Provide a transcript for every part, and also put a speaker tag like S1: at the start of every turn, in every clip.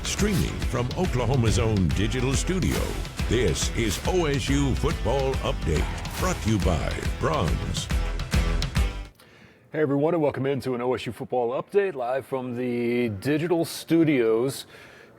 S1: Streaming from Oklahoma's own digital studio, this is OSU Football Update, brought to you by Bronze.
S2: Hey everyone, and welcome into an OSU Football Update live from the digital studios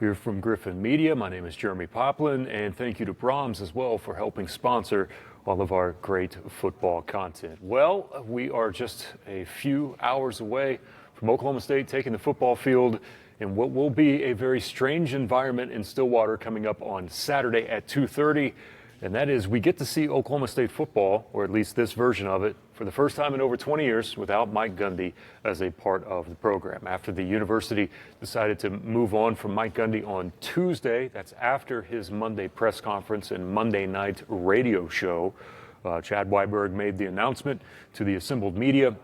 S2: here from Griffin Media. My name is Jeremy Poplin, and thank you to Brahms as well for helping sponsor all of our great football content. Well, we are just a few hours away from Oklahoma State taking the football field in what will be a very strange environment in Stillwater coming up on Saturday at 2:30. And that is, we get to see Oklahoma State football, or at least this version of it, for the first time in over 20 years without Mike Gundy as a part of the program. After the university decided to move on from Mike Gundy on Tuesday, that's after his Monday press conference and Monday night radio show, Chad Weiberg made the announcement to the assembled media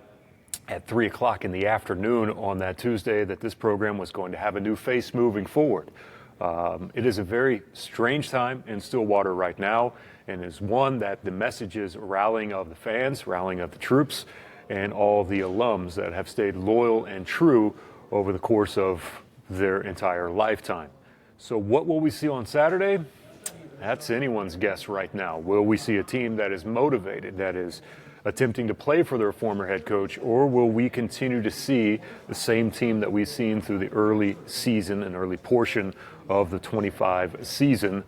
S2: at 3 o'clock in the afternoon on that Tuesday that this program was going to have a new face moving forward. It is a very strange time in Stillwater right now, and is one that the message is rallying of the fans, rallying of the troops, and all the alums that have stayed loyal and true over the course of their entire lifetime. So what will we see on Saturday? That's anyone's guess right now. Will we see a team that is motivated, that is attempting to play for their former head coach, or will we continue to see the same team that we've seen through the early season and early portion of the 25 season?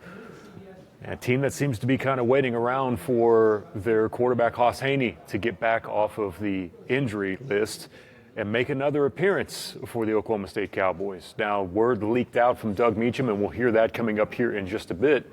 S2: A team that seems to be kind of waiting around for their quarterback Hoss Haney to get back off of the injury list and make another appearance for the Oklahoma State Cowboys. Now, word leaked out from Doug Meacham, and we'll hear that coming up here in just a bit,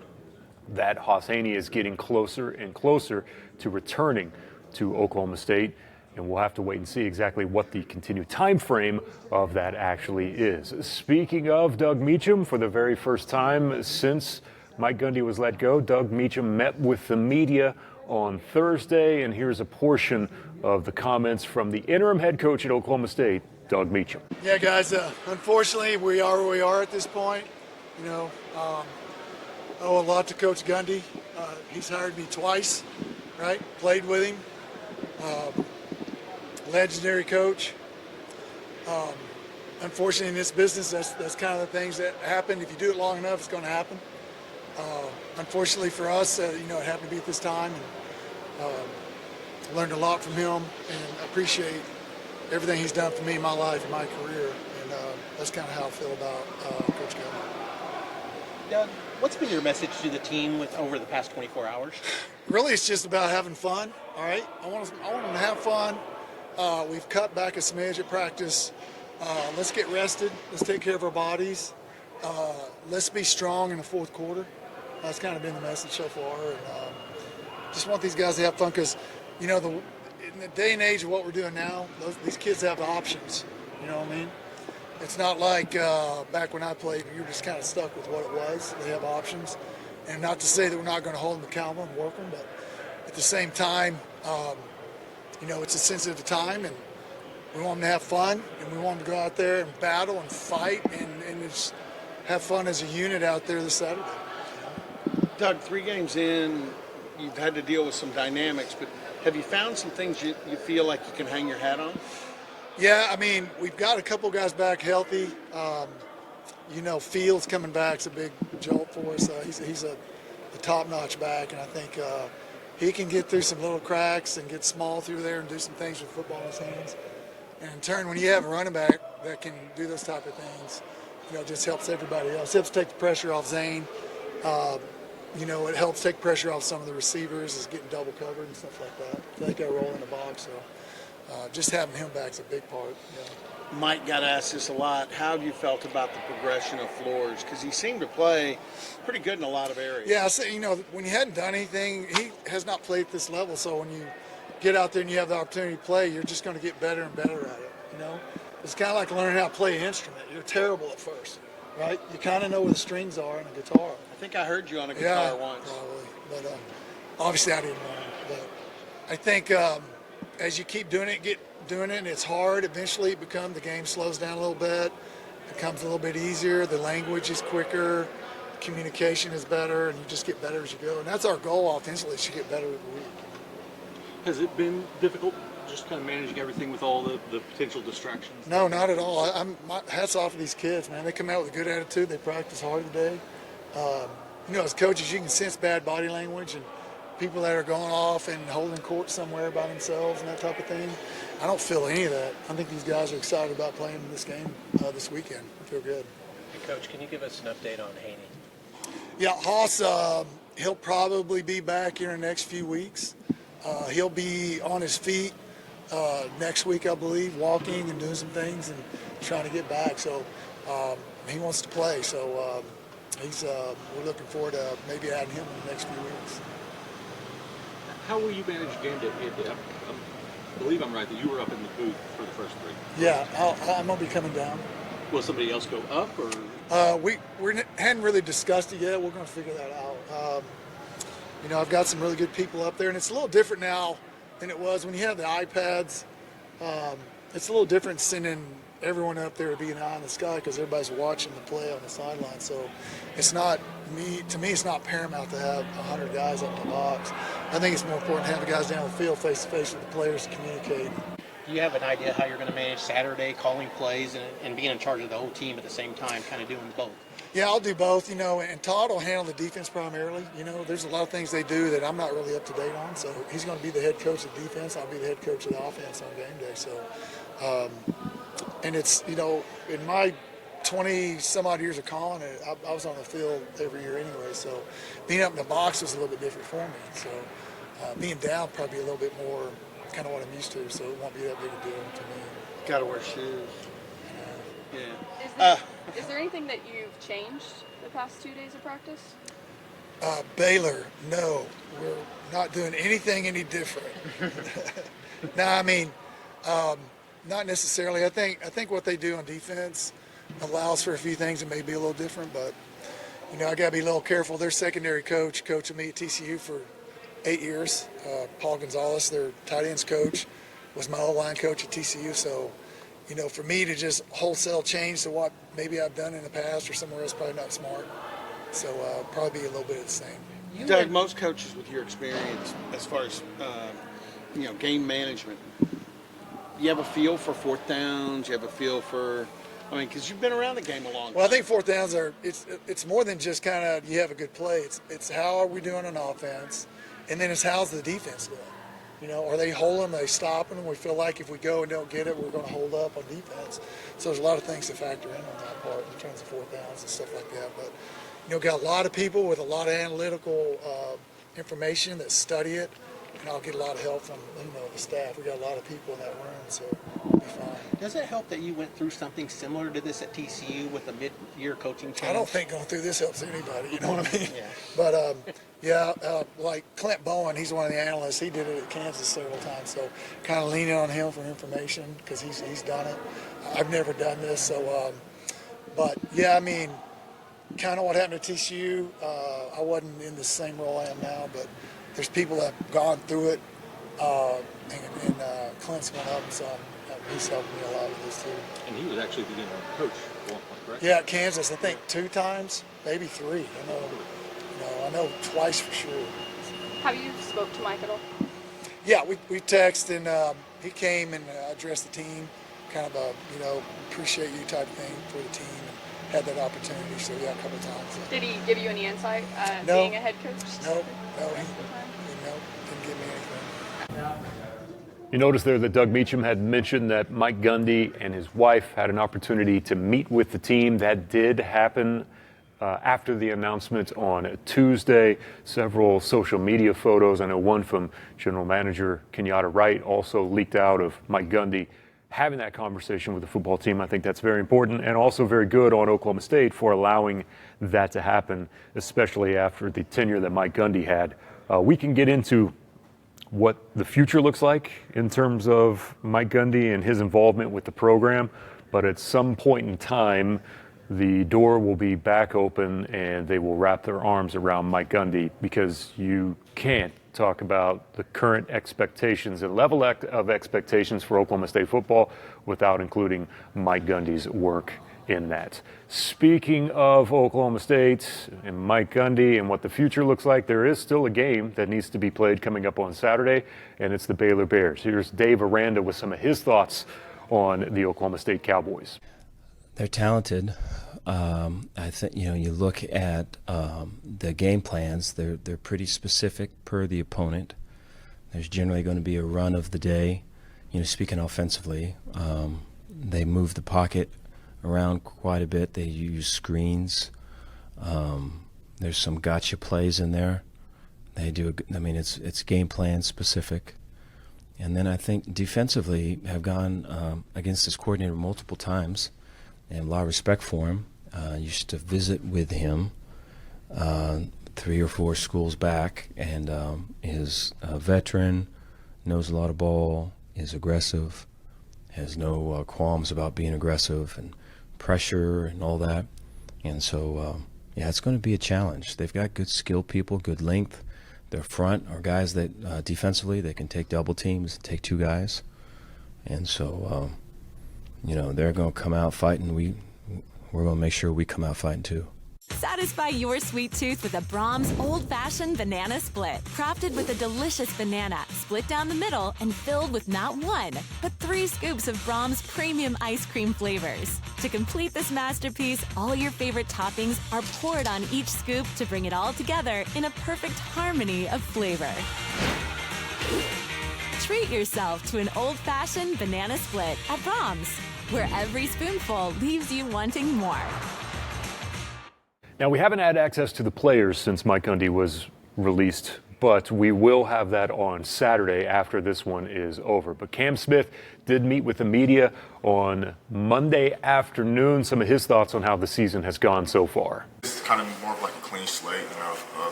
S2: that Hoss Haney is getting closer and closer to returning to Oklahoma State, and we'll have to wait and see exactly what the continued time frame of that actually is. Speaking of Doug Meacham, for the very first time since Mike Gundy was let go, Doug Meacham met with the media on Thursday, and here's a portion of the comments from the interim head coach at Oklahoma State, Doug Meacham.
S3: Yeah, guys, unfortunately, we are where we are at this point. You know, owe a lot to Coach Gundy. He's hired me twice, right? Played with him. Legendary coach. Unfortunately, in this business, that's kind of the things that happen. If you do it long enough, it's going to happen. Unfortunately for us, it happened to be at this time, and learned a lot from him, and appreciate everything he's done for me in my life and my career. And that's kind of how I feel about Coach Gavin.
S4: Doug, what's been your message to the team over the past 24 hours?
S3: Really, it's just about having fun. All right, I want them to have fun. We've cut back a smidge at practice. Let's get rested. Let's take care of our bodies. Let's be strong in the fourth quarter. That's kind of been the message so far. And just want these guys to have fun because, in the day and age of what we're doing now, these kids have options. You know what I mean? It's not like back when I played, you were just kind of stuck with what it was. They have options. And not to say that we're not going to hold them accountable and work them, but at the same time, it's a sensitive time, and we want them to have fun, and we want them to go out there and battle and fight and just have fun as a unit out there this Saturday.
S4: Doug, 3 games in, you've had to deal with some dynamics, but have you found some things you feel like you can hang your hat on?
S3: Yeah, I mean, we've got a couple guys back healthy. Fields coming back is a big jolt for us. He's a top-notch back, and I think he can get through some little cracks and get small through there and do some things with football in his hands. And in turn, when you have a running back that can do those type of things, it just helps everybody else. It helps take the pressure off Zane. It helps take pressure off some of the receivers, is getting double covered and stuff like that. I think they roll in the box, so just having him back is a big part. Yeah.
S4: Mike got asked this a lot. How have you felt about the progression of Flores? Because he seemed to play pretty good in a lot of areas. Yeah,
S3: so, when you hadn't done anything, he has not played at this level. So when you get out there and you have the opportunity to play, you're just going to get better and better at it. It's kind of like learning how to play an instrument. You're terrible at first, right? You kind of know where the strings are in a guitar.
S4: I think I heard you on a guitar once.
S3: Probably. But obviously I didn't learn. But I think as you keep doing it, and it's hard, eventually the game slows down a little bit, becomes a little bit easier, the language is quicker, communication is better, and you just get better as you go. And that's our goal offensively, is to get better every week.
S5: Has it been difficult just kind of managing everything with all the potential distractions?
S3: No, not at all. My hats off to these kids, man. They come out with a good attitude. They practice hard today. As coaches, you can sense bad body language and people that are going off and holding court somewhere by themselves and that type of thing. I don't feel any of that. I think these guys are excited about playing in this game this weekend. I feel good.
S6: Hey, Coach, can you give us an update on Haney?
S3: Yeah, Haas, he'll probably be back in the next few weeks. He'll be on his feet next week, I believe, walking and doing some things and trying to get back. So he wants to play. So we're looking forward to maybe adding him in the next few weeks.
S5: How will you manage game day? I believe I'm right that you were up in the booth for the first three.
S3: Yeah, I'm going to be coming down.
S5: Will somebody else go up, or?
S3: We hadn't really discussed it yet. We're going to figure that out. I've got some really good people up there, and it's a little different now than it was when you had the iPads. It's a little different sending everyone up there to be an eye in the sky because everybody's watching the play on the sideline. So it's not to me, it's not paramount to have 100 guys up in the box. I think it's more important to have the guys down the field face to face with the players to communicate.
S6: Do you have an idea how you're going to manage Saturday, calling plays and being in charge of the whole team at the same time, kind of doing both?
S3: Yeah, I'll do both, and Todd will handle the defense primarily. There's a lot of things they do that I'm not really up to date on, so he's going to be the head coach of defense. I'll be the head coach of the offense on game day. So, and it's, in my 20-some-odd years of calling it, I was on the field every year anyway, so being up in the box was a little bit different for me. So being down probably a little bit more kind of what I'm used to, so it won't be that big a deal to me.
S4: Got to wear shoes.
S7: Yeah. Is there anything that you've changed the past 2 days of practice?
S3: Baylor, no. We're not doing anything any different. No, I mean, not necessarily. I think what they do on defense allows for a few things that may be a little different, but, I got to be a little careful. Their secondary coaching me at TCU for 8 years. Paul Gonzalez, their tight ends coach, was my O-line coach at TCU, so for me to just wholesale change to what maybe I've done in the past or somewhere else, probably not smart. So probably be a little bit of the same.
S4: Doug, most coaches with your experience as far as, game management, you have a feel for fourth downs, you have a feel for, because you've been around the game a long time.
S3: Well, I think fourth downs it's more than just kind of you have a good play. It's how are we doing on offense, and then it's how's the defense doing. Are they holding, are they stopping? We feel like if we go and don't get it, we're going to hold up on defense. So there's a lot of things to factor in on that part in terms of fourth downs and stuff like that. But, got a lot of people with a lot of analytical information that study it, and I'll get a lot of help from, the staff. We got a lot of people in that room, so we'll be fine.
S6: Does it help that you went through something similar to this at TCU with a mid-year coaching change?
S3: I don't think going through this helps anybody, you know what I mean?
S6: Yeah.
S3: But, like Clint Bowen, he's one of the analysts. He did it at Kansas several times, so kind of leaning on him for information because he's done it. I've never done this, so, kind of what happened at TCU, I wasn't in the same role I am now, but there's people that have gone through it, and Clint's one of them, so he's helping me a lot with this too.
S5: And he was actually the interim coach at one point, correct?
S3: Yeah, at Kansas, I think 2 times, maybe 3. I know twice for sure.
S7: Have you spoke to Mike at all?
S3: Yeah, we texted, and he came and addressed the team, kind of a, appreciate you type thing for the team, and had that opportunity, so yeah, a couple of times.
S7: Did he give you any insight
S3: No.
S7: being a head coach?
S3: No, didn't give me anything.
S2: You notice there that Doug Meacham had mentioned that Mike Gundy and his wife had an opportunity to meet with the team. That did happen after the announcement on Tuesday. Several social media photos, I know one from General Manager Kenyatta Wright, also leaked out of Mike Gundy having that conversation with the football team. I think that's very important and also very good on Oklahoma State for allowing that to happen, especially after the tenure that Mike Gundy had. We can get into what the future looks like in terms of Mike Gundy and his involvement with the program, but at some point in time, the door will be back open and they will wrap their arms around Mike Gundy, because you can't talk about the current expectations and level of expectations for Oklahoma State football without including Mike Gundy's work in that. Speaking of Oklahoma State and Mike Gundy and what the future looks like, there is still a game that needs to be played coming up on Saturday, and it's the Baylor Bears. Here's Dave Aranda with some of his thoughts on the Oklahoma State Cowboys.
S8: They're talented. I think you look at the game plans. They're pretty specific per the opponent. There's generally going to be a run of the day. Speaking offensively, they move the pocket around quite a bit. They use screens. There's some gotcha plays in there. They do. It's game plan specific. And then I think defensively have gone against this coordinator multiple times, and a lot of respect for him. Used to visit with him 3 or 4 schools back, and is a veteran, knows a lot of ball, is aggressive, has no qualms about being aggressive and pressure and all that. And so, it's going to be a challenge. They've got good skilled people, good length. Their front are guys that defensively they can take double teams, take 2 guys. And so, they're going to come out fighting. We're going to make sure we come out fighting too.
S9: Satisfy your sweet tooth with a Brahms Old-Fashioned Banana Split. Crafted with a delicious banana, split down the middle and filled with not 1, but 3 scoops of Brahms premium ice cream flavors. To complete this masterpiece, all your favorite toppings are poured on each scoop to bring it all together in a perfect harmony of flavor. Treat yourself to an old-fashioned banana split at Brahms, where every spoonful leaves you wanting more.
S2: Now, we haven't had access to the players since Mike Gundy was released, but we will have that on Saturday after this one is over. But Cam Smith did meet with the media on Monday afternoon. Some of his thoughts on how the season has gone so far.
S10: It's kind of more of like a clean slate.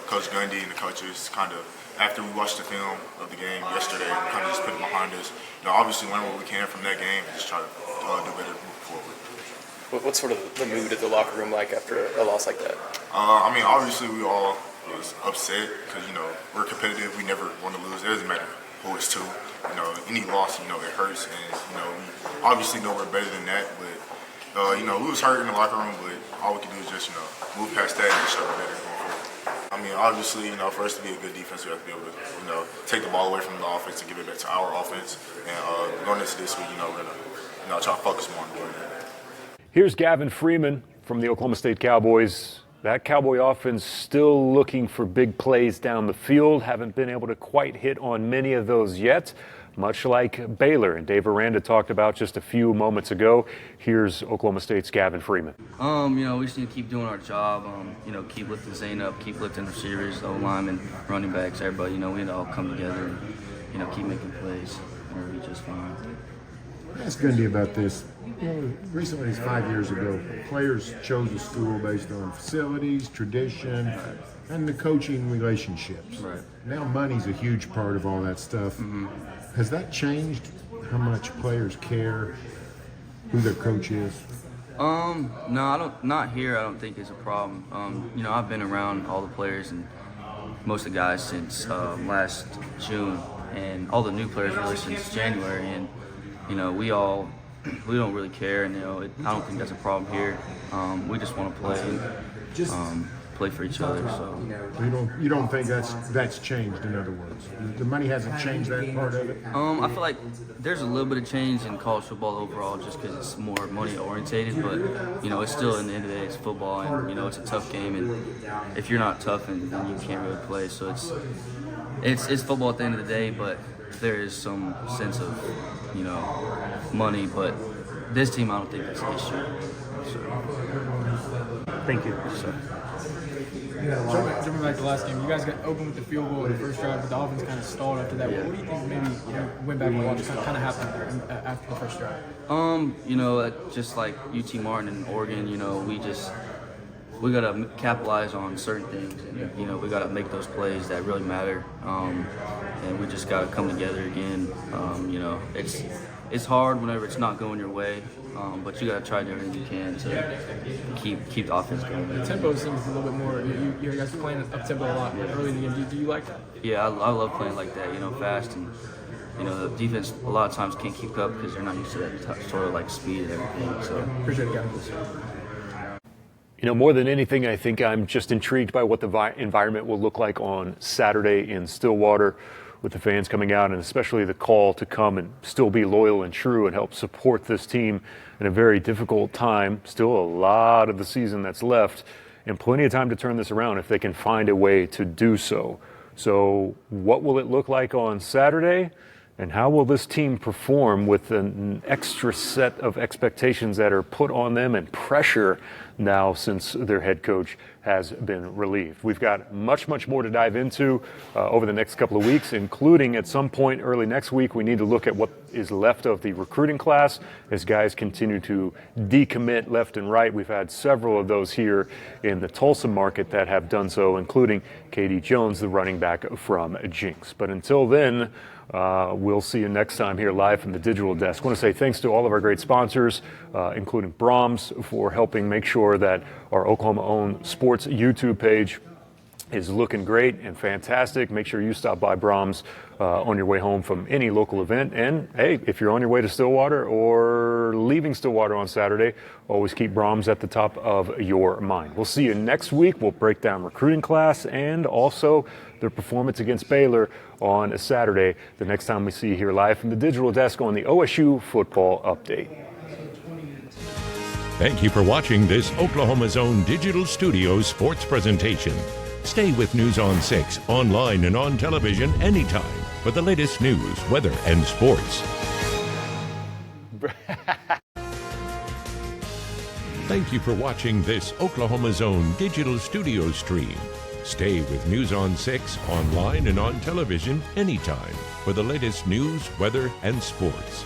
S10: Coach Gundy and the coaches kind of, after we watched the film of the game yesterday, we kind of just put it behind us. Obviously learn what we can from that game and just try to do better moving forward.
S11: What's sort of the mood at the locker room like after a loss like that?
S10: Obviously we all was upset because, we're competitive. We never want to lose. It doesn't matter who it's to. Any loss, it hurts. And, we obviously know we're better than that. But, we was hurt in the locker room, but all we can do is just, move past that and show we're better going forward. Obviously, for us to be a good defense, we have to be able to, take the ball away from the offense and give it back to our offense. And going into this week, we're going to try to focus more on doing that.
S2: Here's Gavin Freeman from the Oklahoma State Cowboys. That Cowboy offense still looking for big plays down the field. Haven't been able to quite hit on many of those yet, much like Baylor. And Dave Aranda talked about just a few moments ago. Here's Oklahoma State's Gavin Freeman.
S12: We just need to keep doing our job. Keep lifting Zane up, keep lifting receivers, O-linemen, running backs, everybody. We need to all come together and, keep making plays. We'll be just fine.
S13: Ask Gundy about this. Recently, it's 5 years ago, players chose a school based on facilities, tradition, and the coaching relationships.
S12: Right.
S13: Now money's a huge part of all that stuff. Mm-hmm. Has that changed how much players care who their coach is?
S12: No, not here. I don't think it's a problem. I've been around all the players and most of the guys since last June, and all the new players really since January, and we don't really care, and I don't think that's a problem here. We just want to play for each other. So
S13: you don't think that's changed? In other words, the money hasn't changed that part of it.
S12: I feel like there's a little bit of change in college football overall, just because it's more money orientated. But it's still, in the end of the day, it's football, and it's a tough game, and if you're not tough, then you can't really play. So it's football at the end of the day, but there is some sense of money, but this team, I don't think that's an issue.
S2: Thank you.
S14: Jumping back to the last game, you guys got open with the field goal in the first drive, but the offense kind of stalled after that. What do you think maybe went back and watched kind of happened after the first drive?
S12: Just like UT Martin and Oregon, we got to capitalize on certain things, and we got to make those plays that really matter, and we just got to come together again. It's hard whenever it's not going your way, but you got to try everything you can to keep the offense going.
S14: The tempo seems a little bit more. You guys are playing up tempo a lot early in the game. Do you like that?
S12: Yeah, I love playing like that. Fast and you know, the defense a lot of times can't keep up because they're not used to that sort of like speed and everything. So
S14: appreciate it, Gavin.
S2: You know, more than anything, I think I'm just intrigued by what the environment will look like on Saturday in Stillwater, with the fans coming out, and especially the call to come and still be loyal and true and help support this team in a very difficult time. Still a lot of the season that's left, and plenty of time to turn this around if they can find a way to do so. So what will it look like on Saturday? And how will this team perform with an extra set of expectations that are put on them and pressure now since their head coach has been relieved? We've got much, much more to dive into over the next couple of weeks, including at some point early next week, we need to look at what is left of the recruiting class as guys continue to decommit left and right. We've had several of those here in the Tulsa market that have done so, including Katie Jones, the running back from Jinx. But until then, we'll see you next time here live from the Digital Desk. I want to say thanks to all of our great sponsors, including Brahms, for helping make sure that our Oklahoma-owned sports YouTube page is looking great and fantastic. Make sure you stop by Brahms on your way home from any local event. And hey, if you're on your way to Stillwater or leaving Stillwater on Saturday, always keep Brahms at the top of your mind. We'll see you next week. We'll break down recruiting class and also their performance against Baylor on a Saturday, the next time we see you here live from the Digital Desk on the OSU Football Update.
S1: Thank you for watching this Oklahoma's own Digital Studios sports presentation. Stay with News on 6, online and on television anytime for the latest news, weather, and sports. Thank you for watching this Oklahoma's own Digital Studio stream. Stay with News on 6, online and on television anytime for the latest news, weather, and sports.